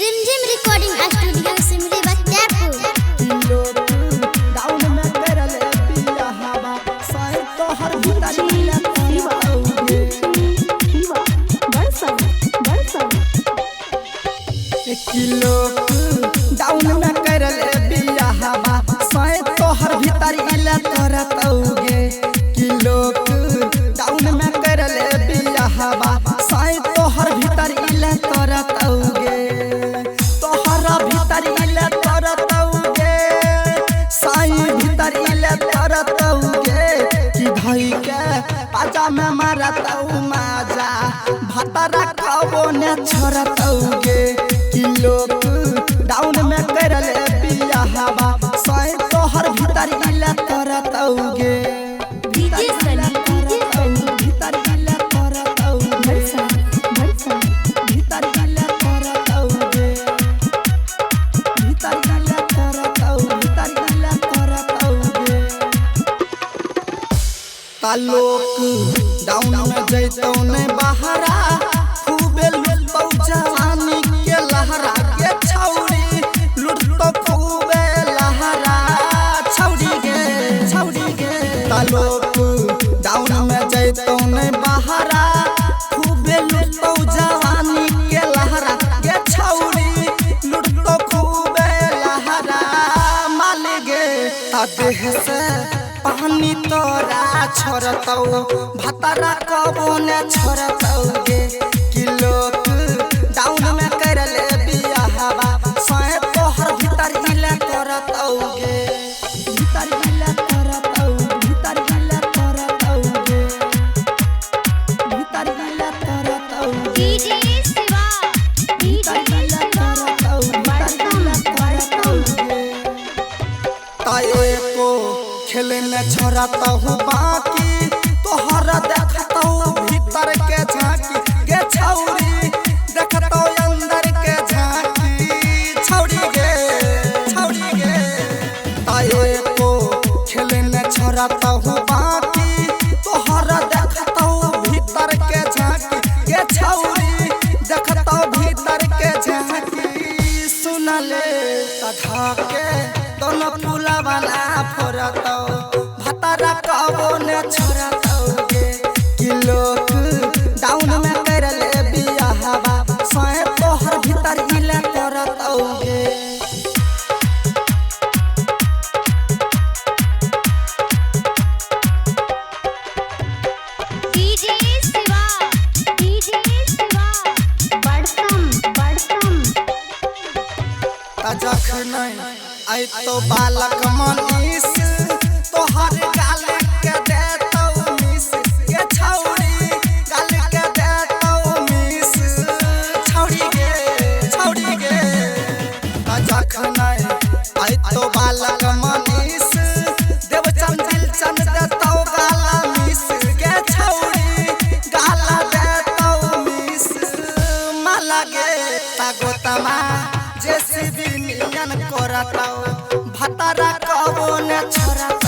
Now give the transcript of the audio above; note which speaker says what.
Speaker 1: रिमझिम recording studio Simri Bakhtiyarpur.
Speaker 2: Down में करल पिया हवा साई तो हर भीतर मिला तोगे किलो डाउन में करल पिया हवा साई तो हर भीतर मिला तोगे किलो डाउन में करल पिया हवा साई तो हर भीतर मिला तोगे पाजा में मारतौ माजा भतरा कबो ने छोड़तौगे किलो डाउन में करल पिया हवा साई तोहर भीतर इला तरतौगे
Speaker 1: डीजे सनी
Speaker 2: भीतर इला तरतौगे भीतर इला तरतौगे भीतर इला तरतौगे भीतर इला तरतौगे तालोक डाउन में जैतौ ने बहरा खूबे लुटौ जवानी के लहरा के छौरी लुटौ खूबे लहरा छौरी गे तालोक डाउन में जैतौ ने बहरा खूबे लुटौ जवानी के लहरा के छौरी लुटौ खूबे लहरा माल गे ता देह से पानी तोरा छोड़तौ भतरा कबो ने छोड़तौगे किलो डाउन में करल बिया हवा साए तोहर भीतर इला करतौगे भीतर इला करतौगे भीतर इला करतौगे भीतर इला करतौगे
Speaker 1: डीजे शिवा
Speaker 2: भीतर इला करतौगे भीतर इला करतौगे ताए को खेले न छोड़ता हूँ बाकी तोहर देखता हूँ भीतर के झांकी गे छौरी देखता हूँ अंदर के झांकी छौरी गे ताए को खेले न छोड़ता हूँ बाकी तोहर देखता हूँ भीतर के झांकी गे छौरी देखता हूँ भीतर के झांकी सुन ले तथा के दोनों पुला वाला फोड़तौ भतरा कबो ने छोड़तौगे किलो डाउन में करल बिया हवा साए तोहर भीतर इला करतौगे
Speaker 1: डीजे शिवा बड़कम
Speaker 2: जखन आई तो बालक मनीष तोहर गाल के देतौ मिस के छौरी गाल के देतौ मिस छौरी गे जखन आई तो बालक मनीष देव चंदिल चंद देतौ गाला मिस के छौरी गाला देतौ मिस माला गे तागोतमा जेसीबी नियन करतौ भतरा कबो ने छोड़तौ।